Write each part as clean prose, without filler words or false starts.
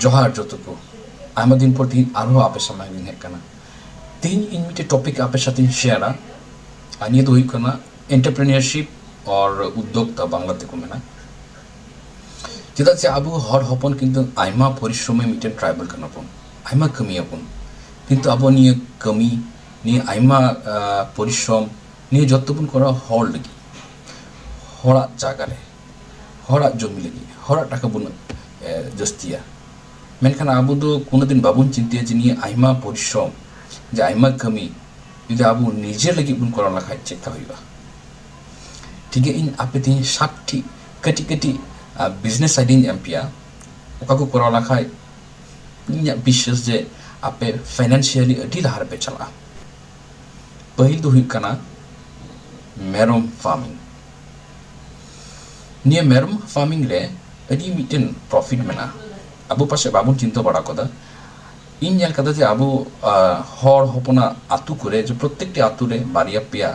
जोहार जोतुकु आयमा दिन पर तीन आरो आपे समय दिन है कना तीन इन मिटे टॉपिक आपे साथ इन शेयरा आनिए तो ही कना एंटरप्रेन्योरशिप और उद्योक्ता बांग्लाते को मेना चेदा से आबू हर हपन किंतु आयमा परिश्रमे मिटे ट्राइबल कना पन आयमा कमी अपन किंतु आबो निये कमी निये आयमा परिश्रम निये जत्तपुन करा हर लगी हरा जागारे हरा जमी लगी हरा टाका बुन जस्तिया मेनखान आबो दो कोनो दिन बाबुन चिंतिया जे निये आयमा परिश्रम जे आयमा कमी जुदि आबो निजे लगी बुन करा लाखाय चेकता होइबा ठीक है इन आपे तीन सातटी कटी कटी बिजनेस आइडिया एमपिया ओका को करा लाखाय इन विश्वास जे आपे फाइनेंशियली अडी लहार पे चला पहिल दो हुई कना मेरम फार्मिंग निये मेरम फार्मिंग ले अडी मिटेन प्रॉफिट मेना आबो पासे बाबुन चिंता बड़ा कदा इन जेल कदा जे आबो हर हपना आतु करे जे प्रत्येकटी आतु रे बारिया पिया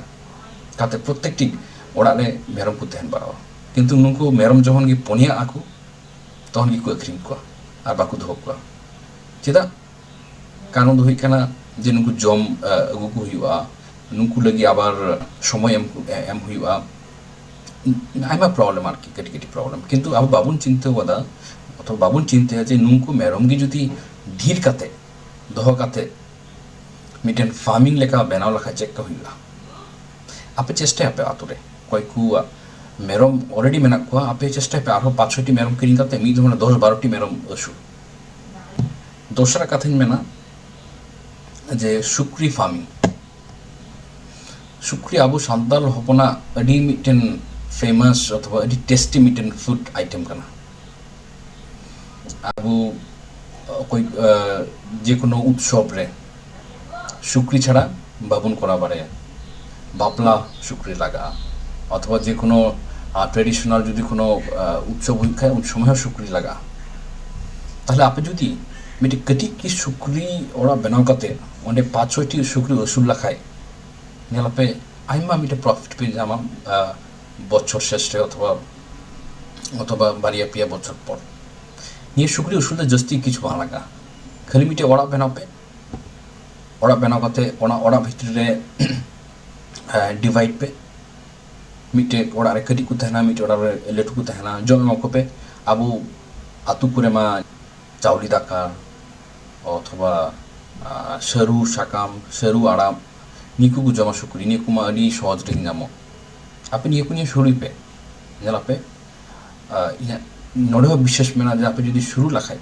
काते प्रत्येकटी ओड़ा रे मेरम को तहन बारा किंतु नुको मेरम जहन गी पोनिया आकु तहन गी को अखरिन को आर बाकु धो को चेदा कारण दो हुई कना जे नुको जम अगु को हुआ नुको लगी आबार समय एम हुआ आयमा प्रॉब्लम आर की कटी कटी प्रॉब्लम किंतु आबो बाबुन चिंता वदा अथवा बाबुन चिंता जे नुको मेरम गी जुदी ढीर काते दोह काते मिटेन फार्मिंग लेका बनाव लखा चेक का हुआ आपे चेष्टा आपे आतुरे कोई कु मेरम ऑलरेडी मेना को आपे चेष्टा पे आरो 5-6टी मेरम किरिंग काते मी धमना 10-12टी मेरम असु दोसरा कथाइन मेना जे सुक्री फार्मिंग सुक्री आबो सान्ताल हपना अडी मिटेन फेमस अथवा अडी टेस्टी मिटेन फूड आइटम कना आबो कोई जे कोनो उत्सव रे सुक्री छाड़ा बाबुन करा बारे बापला सुक्री लगा अथवा जे कोनो ट्रेडिशनल जुदी कोनो उत्सव हुई खाय उन समय सुक्री लगा ताहले आपे जुदी मिटे कटी की सुक्री ओरा बनाव काते ओंडे 5-6टी सुक्री असुल लाखाय नेलापे आइमा मिटे प्रॉफिट पे जामा बछर शेषे अथवा अथवा बारिया पिया बछर पर निये सुक्री असुल जस्ती किछु बा लगा खाली मिटे ओरा बनाव पे ओरा बनाव काते ओना ओरा भितर रे डिवाइड पे मिटे ओड़ा रे कटी को तहना मिटे ओड़ा रे लेटू को तहना जम को पे आबो आतु करे मा चावली दाका अथवा सरू साकाम सरू आराम निकु को जमा सुकुरी निकु मा अडी सहज रे जामो आपे निकु नि शुरू पे जला पे नोडे विशेष मेना जे आपे जदी शुरू लाखाय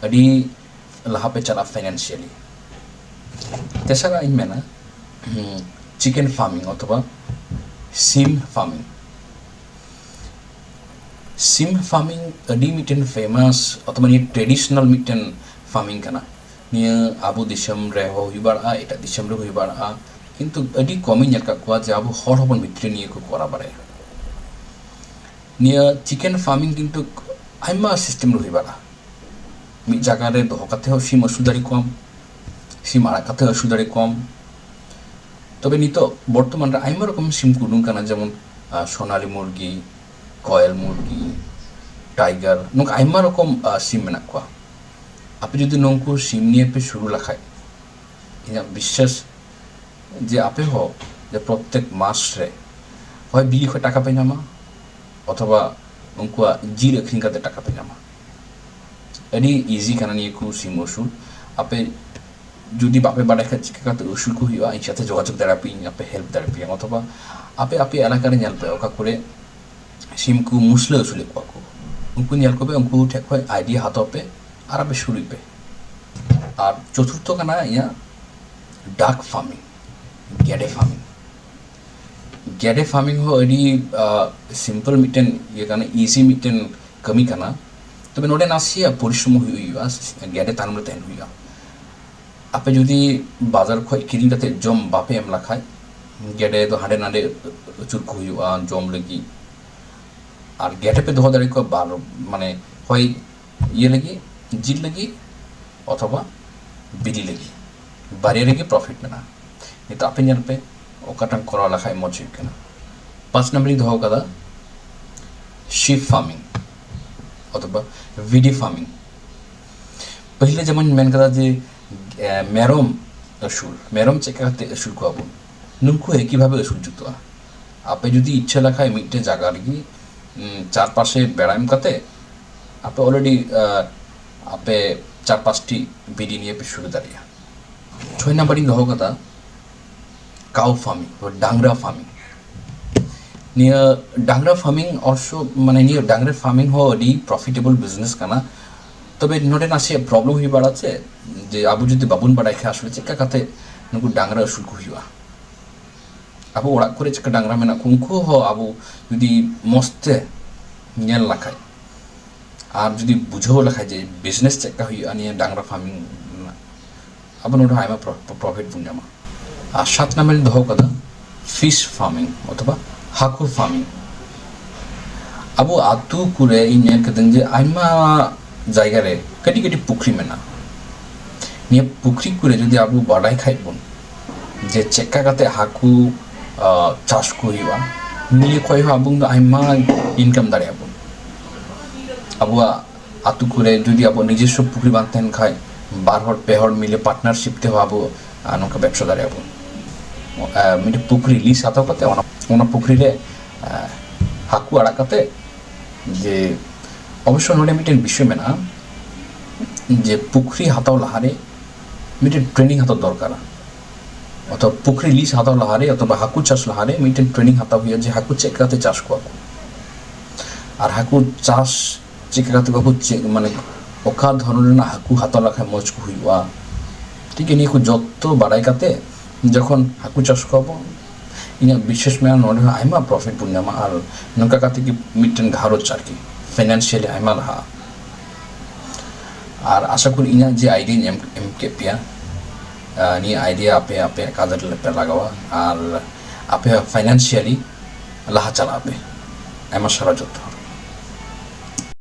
अडी लहा पे चला फाइनेंशियली तेसरा इन मेना चिकन फार्मिंग अथवा सिम फार्मिंग अडी मिटेन फेमस अथवा नि ट्रेडिशनल मिटेन फार्मिंग कना निया आबो दिसम रे हो हिबारा एटा दिसम रे हिबारा किंतु अडी कमी नेल का को जे आबो हर हबन मित्रे निये को करा बारे निया चिकन फार्मिंग किंतु आइमा सिस्टम रे हिबारा मि जागा रे दोह काते हो सिम असुदारी कम सिम आरा काते असुदारी कम तबे नितो बर्तमान आइमा रकम सिम कुडुं काना जेमन सोनाली मुर्गी कयल मुर्गी टाइगर नुक आइमा रकम सिम मेना को आपे जदि नंकु सिम निये पे शुरू लाखाय इना विश्वास जे आपे हो जे प्रत्येक मास रे হয় बिली खय टाका पे नामा अथवा उनको जीर अखरिंग काते टाका पे नामा एडी इजी काना निये को सिम असुल आपे जुदी बापे बाडा खा चिका काते असुल को हुआ इन साथे जोगाजोग दारापी आपे हेल्प दारापी अथवा आपे आपे एलाका रे नेल पे ओका करे सिम को मुसले असुल को उनको नेल को पे उनको ठेक खय आइडिया हातो पे আর আপে শুরু पे আর চতুর্থ কানা ইয়া ডাক ফার্মিং गेडे फार्मिंग हो अडी सिंपल मिटेन ये काना इजी मिटेन कमी काना तबे नोडे नासिया परिश्रम हुइया गेडे तानमरे तहन हुइया आपे जुदी बाजार खय किरिं काते जम बापे एम लाखाय गेडे तो हाडे नाडे चुर को हुइया जम लगी আর गेडे पे दोह दारे को बार माने হয় ये लगी जिल लगी अथवा बिली लगी बारिया लगी प्रॉफिट मेना नितो आपे नेल पे ओकाटां करा लाखाय मज हुइना 5 नम्बर दोह कदा शिप फार्मिंग अथवा विडी फार्मिंग पहले जेमन मेन कदा जे मेरम असूल मेरम चेका कते असूल को आबो नुंकु एकई भावे असूल जुतोआ आपे जुदी इच्छा लाखाय मिट्टे जागा रगी चारपाशे बेड़ाम कते आपे अलरेडी आपे चार पाँचटी बिडी निये पे शुरू दाड़िया 6 नम्बरिंग दहो कदा काउ फार्मिंग डांगरा फार्मिंग निया डांगरा फार्मिंग ऑल्सो माने निया डांगरा फार्मिंग हो अडी प्रॉफिटेबल बिजनेस काना तबे नोडे नासे प्रॉब्लम हुई बाड़ाचे जे आबु जुदी बाबुन बाड़ाय खे आसले चेका काते नुकु डांगरा असूल को हुआ आबु ओड़ाग करे चेका डांगरा मेना उनको हो आबु जुदी मस्ते नेल लाखाय और जुदी बुझो लाखाय जे बिजनेस चेका हुआ निया डांगरा फार्मिंग आबु नोडे आयमा प्रॉफिट बुन जामा और 7 नम्बर दहो कदा फिश फार्मिंग अथवा हाकु फार्मिंग आबु आतु कुरे इन्या कदन जे आयमा जायगा रे कटी कटी पुखरी मेना निया पुखरी कुरे जदि आबु बाडाय खाइबन जे चेका काते हाकु चाष को हुआ निया खय आबु आयमा इनकाम दाड़ियाबन आबु आतु कुरे जदि आबु निजेस्व पुखरी बांधतेन खाय बार हर पे हर मिले पार्टनारशिप ते आबु नोका व्यवसा दाड़ियाबन मिटे पुखरी लिज हाताव काते ओना पुखरी रे हाकु आड़ा काते जे अवश्य नोडे मिटेन विषय मेना जे पुखरी हाताव लहारे मिटेन ट्रेनिंग हाताव दरकार अथवा पुखरी लिज हाताव लहारे अथवा हाकु चाष लहारे मिटेन ट्रेनिंग हाताव हुआ जे हाकु चेकाते चाष को और हाकु चाष चेकाते बाबु माने ओका धरनेर हाकु हाताव लाखाय मज को हुआ ठीक है निया को जत्तो बाड़ाय काते जखन हाकु चाष करबो इना विशेष मेना नोडे आयमा प्रॉफिट बुन जामा और नोका काते कि मिटेन घारोच आरकी फाइनेंशियली आयमा लहा और आशा करी इना जे आइडिया एम के पिया निया आइडिया आपे आपे कादर पे लगावा और आपे फाइनेंशियली लहा चला आपे आयमा सारा जतो